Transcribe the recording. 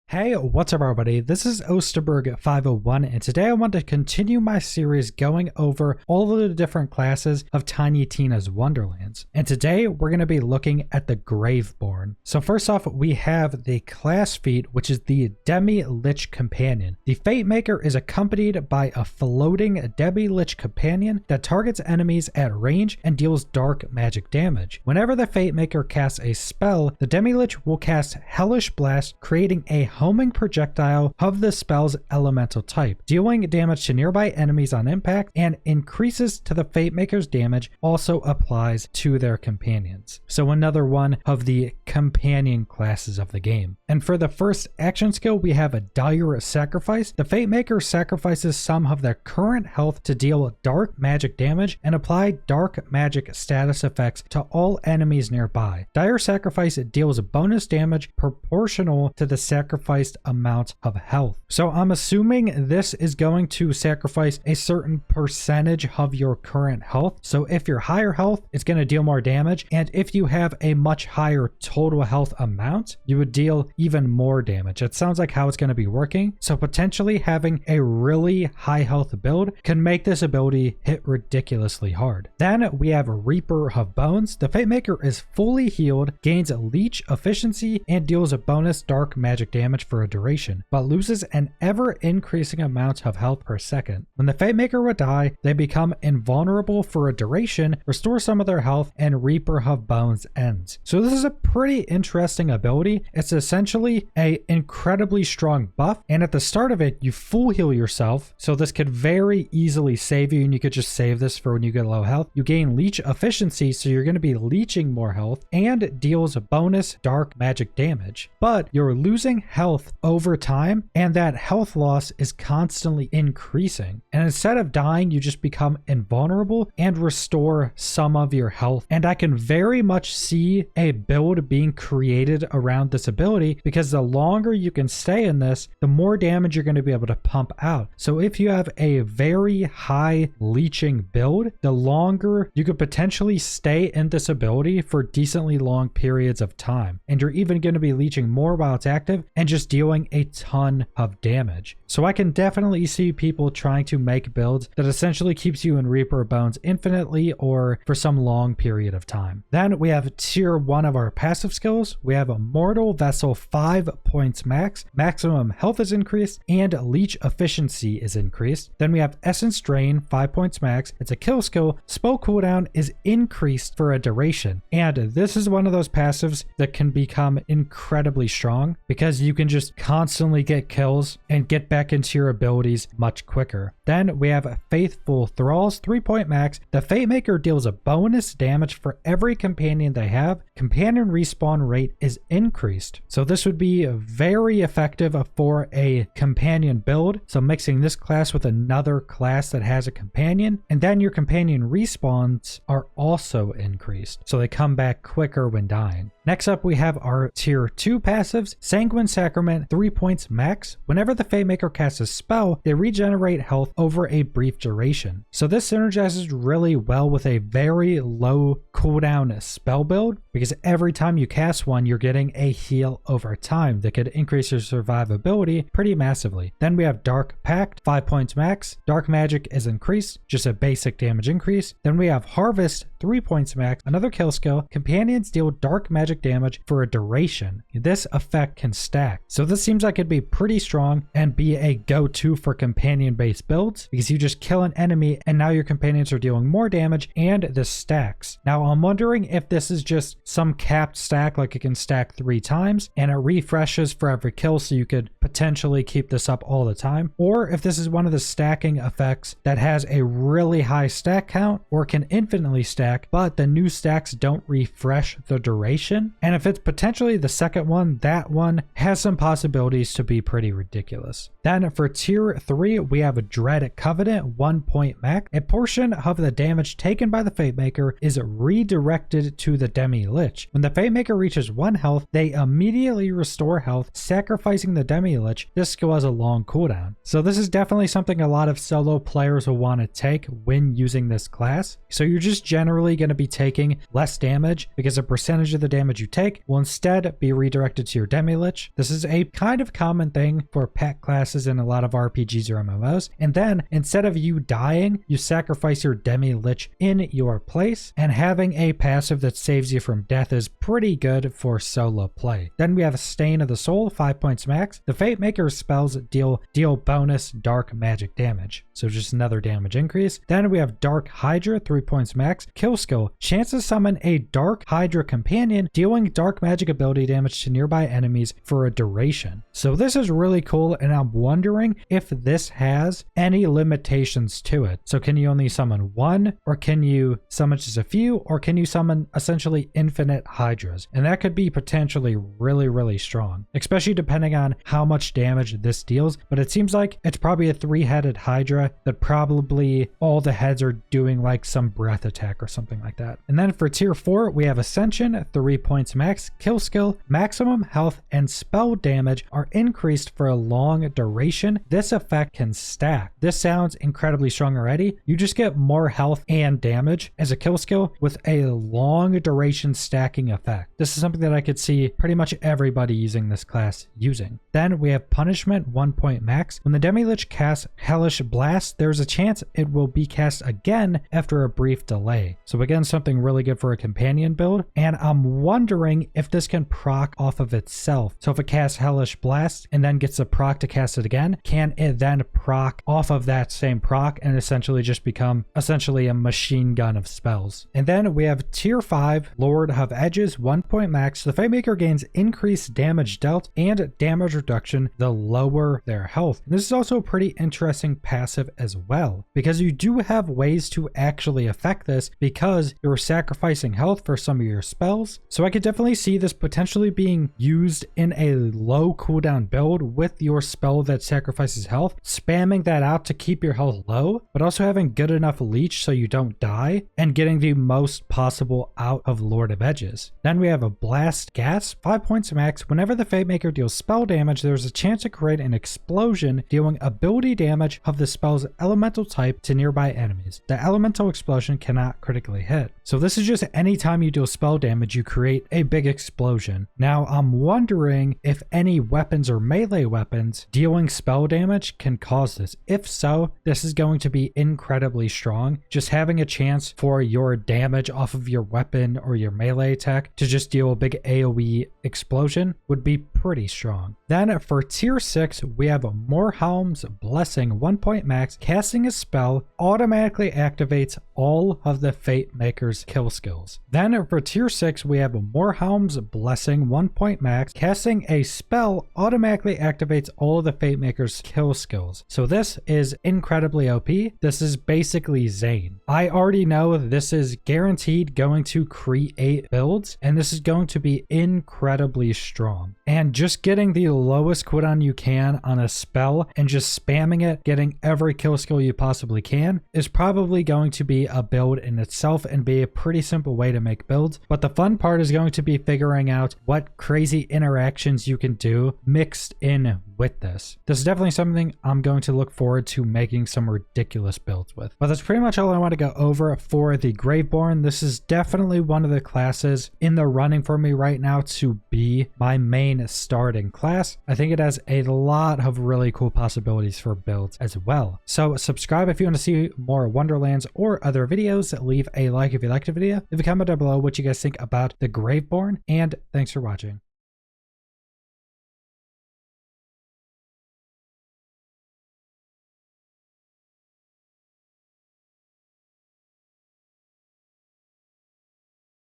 Hey, what's up everybody? This is Osterberg501 and today I want to continue my series going over all of the different classes of Tiny Tina's Wonderlands. And today we're going to be looking at the Graveborn. So first off, we have the class feat, which is the Demi-Lich Companion. The Fate Maker is accompanied by a floating Demi-Lich Companion that targets enemies at range and deals dark magic damage. Whenever the Fate Maker casts a spell, the Demi-Lich will cast Hellish Blast, creating a homing projectile of the spell's elemental type, dealing damage to nearby enemies on impact, and increases to the Fate Maker's damage also applies to their companions. So another one of the companion classes of the game. And for the first action skill, we have a Dire Sacrifice. The Fate Maker sacrifices some of their current health to deal dark magic damage and apply dark magic status effects to all enemies nearby. Dire Sacrifice deals bonus damage proportional to the sacrificed amount of health. So I'm assuming this is going to sacrifice a certain percentage of your current health. So if you're higher health, it's going to deal more damage. And if you have a much higher total health amount, you would deal even more damage. It sounds like how it's going to be working. So potentially having a really high health build can make this ability hit ridiculously hard. Then we have a Reaper of Bones. The Fate Maker is fully healed, gains leech efficiency, and deals a bonus dark magic damage for a duration, but loses an ever-increasing amount of health per second. When the Fate Maker would die, they become invulnerable for a duration, restore some of their health, and Reaper of Bones ends. So this is a pretty interesting ability. It's essentially a incredibly strong buff, and at the start of it, you full heal yourself, so this could very easily save you, and you could just save this for when you get low health. You gain leech efficiency, so you're going to be leeching more health, and deals bonus dark magic damage, but you're losing health over time, and that health loss is constantly increasing. And instead of dying, you just become invulnerable and restore some of your health. And I can very much see a build being created around this ability, because the longer you can stay in this, the more damage you're going to be able to pump out. So if you have a very high leeching build, the longer you could potentially stay in this ability for decently long periods of time. And you're even going to be leeching more while it's active and just dealing a ton of damage. So I can definitely see people trying to make builds that essentially keeps you in Reaper of Bones infinitely or for some long period of time. Then we have tier 1 of our passive skills. We have a Mortal Vessel 5 points max, maximum health is increased, and leech efficiency is increased. Then we have Essence Drain 5 points max. It's a kill skill. Spell cooldown is increased for a duration. And this is one of those passives that can become incredibly strong because you can just constantly get kills and get back into your abilities much quicker. Then we have Faithful Thralls 3-point max. The Fate Maker deals a bonus damage for every companion they have. Companion respawn rate is increased. So this would be very effective for a companion build. So mixing this class with another class that has a companion, and then your companion respawns are also increased. So they come back quicker when dying. Next up, we have our tier 2 passives. Sanguine Sacrament 3 points max. Whenever the Fate Maker casts a spell, they regenerate health over a brief duration. So this synergizes really well with a very low cooldown spell build, because every time you cast one, you're getting a heal over time that could increase your survivability pretty massively. Then we have Dark Pact 5 points max. Dark magic is increased, just a basic damage increase. Then we have Harvest 3 points max, another kill skill. Companions deal dark magic damage for a duration. This effect can stack. So this seems like it'd be pretty strong and be a go-to for companion based builds, because you just kill an enemy and now your companions are dealing more damage, and this stacks. Now I'm wondering if this is just some capped stack, like it can stack 3 times and it refreshes for every kill, so you could potentially keep this up all the time, or if this is one of the stacking effects that has a really high stack count or can infinitely stack, but the new stacks don't refresh the duration. And if it's potentially the second one, that one has some possibilities to be pretty ridiculous. Then for tier 3, we have a Dread United Covenant, 1 point max. A portion of the damage taken by the Fate Maker is redirected to the Demi Lich. When the Fate Maker reaches 1 health, they immediately restore health, sacrificing the Demi Lich. This skill has a long cooldown. So this is definitely something a lot of solo players will want to take when using this class. So you're just generally going to be taking less damage because a percentage of the damage you take will instead be redirected to your Demi Lich. This is a kind of common thing for pet classes in a lot of RPGs or MMOs. And then instead of you dying, you sacrifice your Demi Lich in your place, and having a passive that saves you from death is pretty good for solo play. Then we have Stain of the Soul, 5 points max. The Fate Maker's spells deal bonus dark magic damage, so just another damage increase. Then we have Dark Hydra, 3 points max. Kill skill, chance to summon a Dark Hydra companion, dealing dark magic ability damage to nearby enemies for a duration. So this is really cool, and I'm wondering if this has any limitations to it. So can you only summon one, or can you summon just a few, or can you summon essentially infinite Hydras? And that could be potentially really strong, especially depending on how much damage this deals. But it seems like it's probably a 3-headed Hydra that probably all the heads are doing like some breath attack or something like that. And then for tier 4, we have Ascension, 3 points max. Kill skill, maximum health and spell damage are increased for a long duration. This effect can stack. This sounds incredibly strong already. You just get more health and damage as a kill skill with a long duration stacking effect. This is something that I could see pretty much everybody using this class using. Then we have Punishment, 1 point max. When the Demi Lich casts Hellish Blast, there's a chance it will be cast again after a brief delay. So again, something really good for a companion build. And I'm wondering if this can proc off of itself. So if it casts Hellish Blast and then gets a proc to cast it again, can it then proc off of that same proc and essentially just become essentially a machine gun of spells? And then we have tier 5, Lord of Edges, 1 point max. The Fate Maker gains increased damage dealt and damage reduction the lower their health. And this is also a pretty interesting passive as well, because you do have ways to actually affect this because you're sacrificing health for some of your spells. So I could definitely see this potentially being used in a low cooldown build with your spell that sacrifices health, spamming that out to keep your health low, but also having good enough leech so you don't die and getting the most possible out of Lord of Edges. Then we have a Blast Gas, 5 points max. Whenever the Fate Maker deals spell damage, there's a chance to create an explosion, dealing ability damage of the spell's elemental type to nearby enemies. The elemental explosion cannot critically hit. So this is just anytime you deal spell damage, you create a big explosion. Now I'm wondering if any weapons or melee weapons dealing spell damage can cause this. If so, this is going to be incredibly strong. Just having a chance for your damage off of your weapon or your melee attack to just deal a big AoE explosion would be pretty strong. Then for tier 6, we have Morhelm's Blessing, 1 point max. Casting a spell automatically activates all of the Fate Maker's kill skills. Then for tier 6, we have Morhelm's Blessing, 1 point max. Casting a spell automatically activates all of the Fate Maker's kill skills. So this is incredibly OP. This is basically Zane. I already know this is guaranteed going to create builds, and this is going to be incredibly strong. And just getting the lowest cooldown you can on a spell and just spamming it, getting every kill skill you possibly can, is probably going to be a build in itself and be a pretty simple way to make builds. But the fun part is going to be figuring out what crazy interactions you can do mixed in with this. This is definitely something I'm going to look forward to making some ridiculous builds with. But that's pretty much all I want to go over for the Graveborn. This is definitely one of the classes in the running for me right now to be my main starting class. I think it has a lot of really cool possibilities for builds as well. So subscribe if you want to see more Wonderlands or other videos. Leave a like if you liked the video. Leave a comment down below what you guys think about the Graveborn, and thanks for watching.